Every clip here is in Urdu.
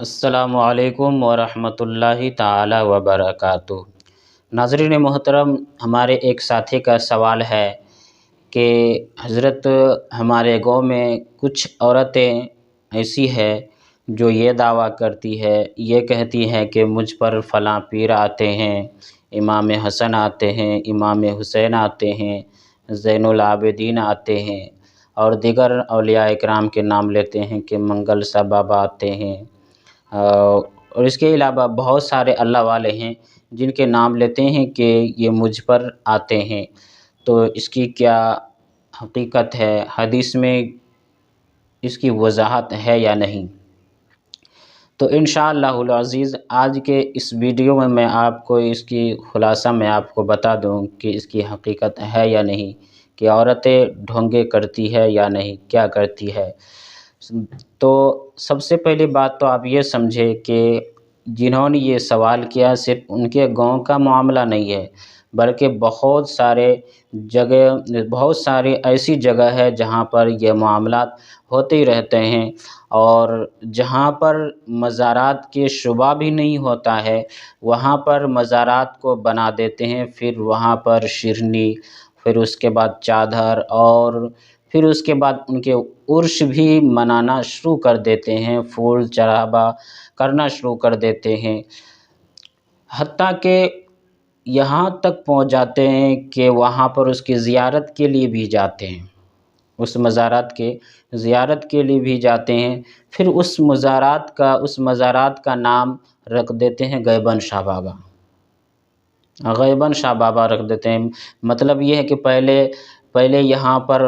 السلام علیکم ورحمۃ اللہ تعالی وبرکاتہ۔ ناظرین محترم، ہمارے ایک ساتھی کا سوال ہے کہ حضرت ہمارے گاؤں میں کچھ عورتیں ایسی ہے جو یہ دعویٰ کرتی ہے، یہ کہتی ہیں کہ مجھ پر فلاں پیر آتے ہیں، امام حسن آتے ہیں، امام حسین آتے ہیں، زین العابدین آتے ہیں، اور دیگر اولیاء اکرام کے نام لیتے ہیں کہ منگل صاحب بابا آتے ہیں، اور اس کے علاوہ بہت سارے اللہ والے ہیں جن کے نام لیتے ہیں کہ یہ مجھ پر آتے ہیں۔ تو اس کی کیا حقیقت ہے؟ حدیث میں اس کی وضاحت ہے یا نہیں؟ تو انشاءاللہ العزیز آج کے اس ویڈیو میں آپ کو اس کی خلاصہ میں آپ کو بتا دوں کہ اس کی حقیقت ہے یا نہیں، کہ عورتیں ڈھونگے کرتی ہے یا نہیں، کیا کرتی ہے۔ تو سب سے پہلی بات تو آپ یہ سمجھے کہ جنہوں نے یہ سوال کیا صرف ان کے گاؤں کا معاملہ نہیں ہے، بلکہ بہت سارے ایسی جگہ ہے جہاں پر یہ معاملات ہوتے ہی رہتے ہیں، اور جہاں پر مزارات کے شبہ بھی نہیں ہوتا ہے وہاں پر مزارات کو بنا دیتے ہیں، پھر وہاں پر شیرنی، پھر اس کے بعد چادر، اور پھر اس کے بعد ان کے عرس بھی منانا شروع کر دیتے ہیں، پھول چڑھاوا کرنا شروع کر دیتے ہیں، حتیٰ کہ یہاں تک پہنچ جاتے ہیں کہ وہاں پر اس کی زیارت کے لیے بھی جاتے ہیں، اس مزارات کے زیارت کے لیے بھی جاتے ہیں، پھر اس مزارات کا نام رکھ دیتے ہیں غیبن شاہ بابا، غیبن شاہ بابا رکھ دیتے ہیں۔ مطلب یہ ہے کہ پہلے یہاں پر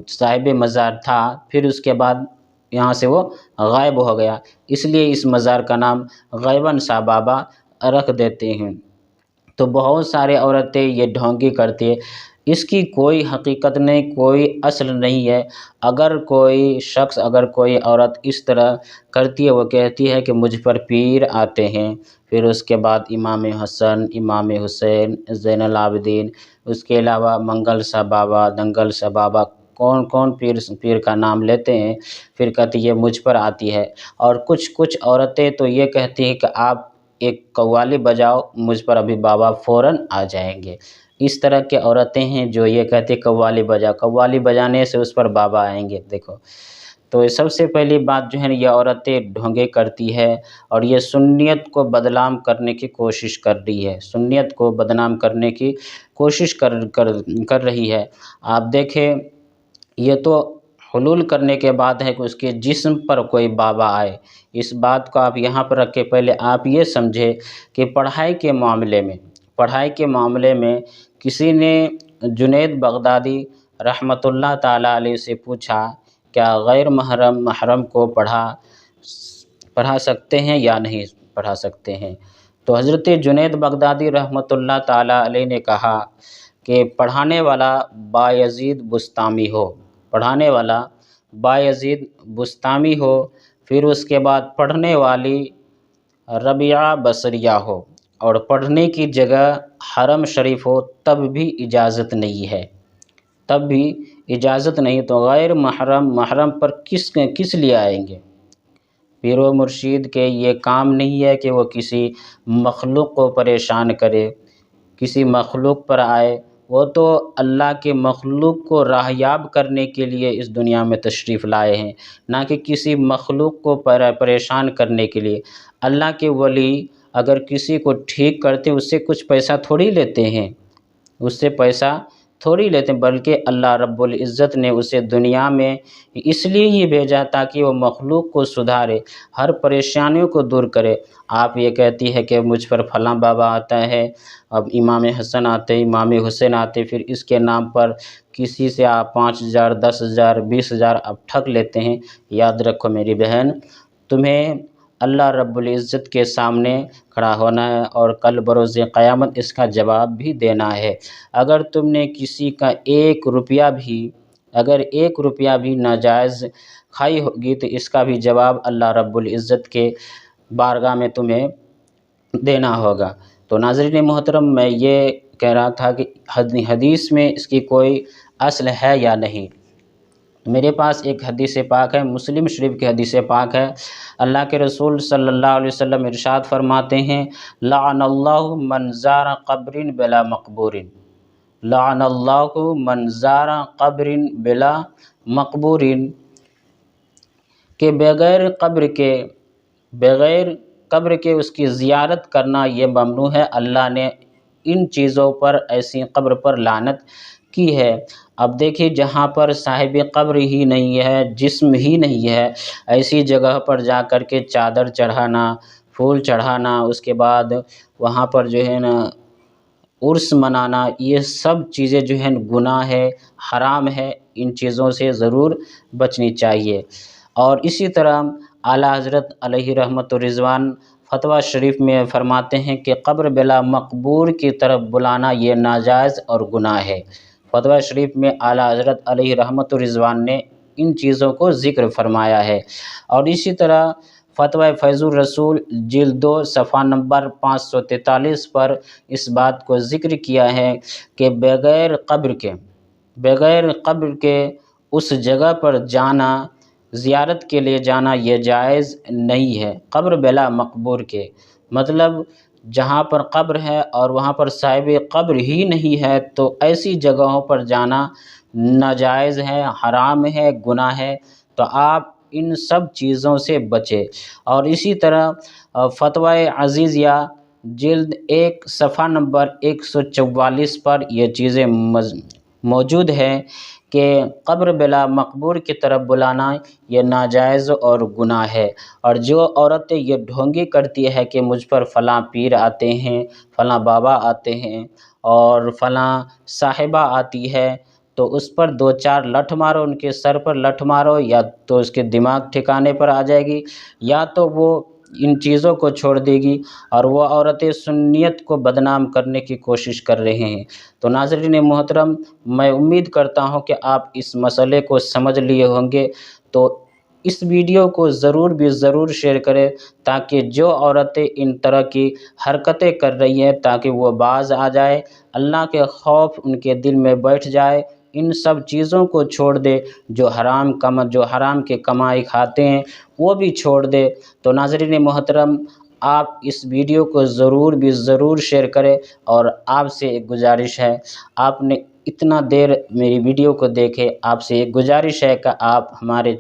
صاحب مزار تھا، پھر اس کے بعد یہاں سے وہ غائب ہو گیا، اس لیے اس مزار کا نام غیبن شاہ بابا رکھ دیتے ہیں۔ تو بہت سارے عورتیں یہ ڈھونگی کرتی ہے، اس کی کوئی حقیقت نہیں، کوئی اصل نہیں ہے۔ اگر کوئی شخص، اگر کوئی عورت اس طرح کرتی ہے، وہ کہتی ہے کہ مجھ پر پیر آتے ہیں، پھر اس کے بعد امام حسن، امام حسین، زین العابدین، اس کے علاوہ منگل صاحب بابا، دنگل صاحب بابا، کون پیر کا نام لیتے ہیں، پھر کہتی ہے یہ مجھ پر آتی ہے۔ اور کچھ عورتیں تو یہ کہتی ہیں کہ آپ ایک قوالی بجاؤ، مجھ پر ابھی بابا فوراً آ جائیں گے۔ اس طرح کے عورتیں ہیں جو یہ کہتے ہیں قوالی بجا، قوالی بجانے سے اس پر بابا آئیں گے۔ دیکھو، تو سب سے پہلی بات جو ہے یہ عورتیں ڈھونگے کرتی ہے، اور یہ سنیت کو بدنام کرنے کی کوشش کر رہی ہے، سنیت کو بدنام کرنے کی کوشش کر رہی ہے۔ آپ دیکھیں، یہ تو حلول کرنے کے بعد ہے کہ اس کے جسم پر کوئی بابا آئے۔ اس بات کو آپ یہاں پر رکھ کے پہلے آپ یہ سمجھے کہ پڑھائی کے معاملے میں کسی نے جنید بغدادی رحمۃ اللہ تعالیٰ علیہ سے پوچھا کیا غیر محرم کو پڑھا سکتے ہیں یا نہیں پڑھا سکتے ہیں؟ تو حضرت جنید بغدادی رحمۃ اللہ تعالیٰ علیہ نے کہا کہ پڑھانے والا بایزید بستامی ہو، پڑھانے والا بایزید بستامی ہو، پھر اس کے بعد پڑھنے والی ربیعہ بصریہ ہو، اور پڑھنے کی جگہ حرم شریف ہو، تب بھی اجازت نہیں ہے، تب بھی اجازت نہیں۔ تو غیر محرم پر کس لیے آئیں گے؟ پیر و مرشید کے یہ کام نہیں ہے کہ وہ کسی مخلوق کو پریشان کرے، کسی مخلوق پر آئے، وہ تو اللہ کے مخلوق کو راہیاب کرنے کے لیے اس دنیا میں تشریف لائے ہیں، نہ کہ کسی مخلوق کو پریشان کرنے کے لیے۔ اللہ کے ولی اگر کسی کو ٹھیک کرتے ہیں، اس سے کچھ پیسہ تھوڑی لیتے ہیں، اس سے پیسہ تھوڑی لیتے ہیں، بلکہ اللہ رب العزت نے اسے دنیا میں اس لیے ہی بھیجا تاکہ وہ مخلوق کو سدھارے، ہر پریشانیوں کو دور کرے۔ آپ یہ کہتی ہے کہ مجھ پر فلاں بابا آتا ہے، اب امام حسن آتے، امام حسین آتے، پھر اس کے نام پر کسی سے آپ 5,000، 10,000، 20,000 آپ ٹھگ لیتے ہیں۔ یاد رکھو میری بہن، تمہیں اللہ رب العزت کے سامنے کھڑا ہونا ہے، اور کل بروز قیامت اس کا جواب بھی دینا ہے۔ اگر تم نے کسی کا ایک روپیہ بھی ناجائز کھائی ہوگی تو اس کا بھی جواب اللہ رب العزت کے بارگاہ میں تمہیں دینا ہوگا۔ تو ناظرین محترم، میں یہ کہہ رہا تھا کہ حدیث میں اس کی کوئی اصل ہے یا نہیں۔ میرے پاس ایک حدیث پاک ہے، مسلم شریف کی حدیث پاک ہے۔ اللہ کے رسول صلی اللہ علیہ وسلم ارشاد فرماتے ہیں، لعن اللہ من زار قبر بلا مقبور، لعن اللہ من زار قبر بلا مقبور، کہ بغیر قبر کے اس کی زیارت کرنا یہ ممنوع ہے۔ اللہ نے ان چیزوں پر، ایسی قبر پر لعنت کی ہے۔ اب دیکھیے جہاں پر صاحب قبر ہی نہیں ہے، جسم ہی نہیں ہے، ایسی جگہ پر جا کر کے چادر چڑھانا، پھول چڑھانا، اس کے بعد وہاں پر جو ہے نا عرس منانا، یہ سب چیزیں جو ہیں گناہ ہے، حرام ہے، ان چیزوں سے ضرور بچنی چاہیے۔ اور اسی طرح اعلیٰ حضرت علیہ رحمت و رضوان فتویٰ شریف میں فرماتے ہیں کہ قبر بلا مقبور کی طرف بلانا یہ ناجائز اور گناہ ہے۔ فتویٰ شریف میں اعلیٰ حضرت علیہ رحمت و رضوان نے ان چیزوں کو ذکر فرمایا ہے۔ اور اسی طرح فتویٰ فیض الرسول جلد 2 صفحہ نمبر 543 پر اس بات کو ذکر کیا ہے کہ بغیر قبر کے اس جگہ پر جانا، زیارت کے لیے جانا یہ جائز نہیں ہے۔ قبر بلا مقبور کے مطلب جہاں پر قبر ہے اور وہاں پر صاحب قبر ہی نہیں ہے تو ایسی جگہوں پر جانا ناجائز ہے، حرام ہے، گناہ ہے۔ تو آپ ان سب چیزوں سے بچے۔ اور اسی طرح فتویٰ عزیزیہ جلد 1 صفحہ نمبر 144 پر یہ چیزیں موجود ہیں کہ قبر بلا مقبور کی طرف بلانا یہ ناجائز اور گناہ ہے۔ اور جو عورتیں یہ ڈھونگی کرتی ہے کہ مجھ پر فلاں پیر آتے ہیں، فلاں بابا آتے ہیں اور فلاں صاحبہ آتی ہے، تو اس پر 2-4 لٹھ مارو، ان کے سر پر لٹھ مارو، یا تو اس کے دماغ ٹھکانے پر آ جائے گی، یا تو وہ ان چیزوں کو چھوڑ دے گی، اور وہ عورتیں سنیت کو بدنام کرنے کی کوشش کر رہے ہیں۔ تو ناظرین محترم، میں امید کرتا ہوں کہ آپ اس مسئلے کو سمجھ لیے ہوں گے، تو اس ویڈیو کو ضرور شیئر کریں تاکہ جو عورتیں ان طرح کی حرکتیں کر رہی ہیں تاکہ وہ باز آ جائے، اللہ کے خوف ان کے دل میں بیٹھ جائے، ان سب چیزوں کو چھوڑ دے، جو حرام کے کمائی کھاتے ہیں وہ بھی چھوڑ دے۔ تو ناظرین محترم، آپ اس ویڈیو کو ضرور شیئر کریں، اور آپ سے ایک گزارش ہے، آپ نے اتنا دیر میری ویڈیو کو دیکھے، آپ سے ایک گزارش ہے کہ آپ ہمارے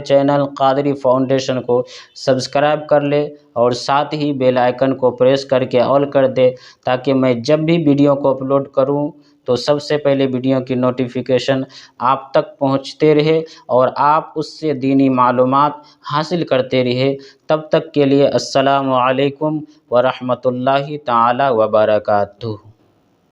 چینل قادری فاؤنڈیشن کو سبسکرائب کر لے، اور ساتھ ہی بیل آئیکن کو پریس کر کے آل کر دے، تاکہ میں جب بھی ویڈیو کو اپلوڈ کروں تو سب سے پہلے ویڈیو کی نوٹیفیکیشن آپ تک پہنچتے رہے اور آپ اس سے دینی معلومات حاصل کرتے رہے۔ تب تک کے لیے السلام علیکم ورحمۃ اللہ تعالی وبرکاتہ۔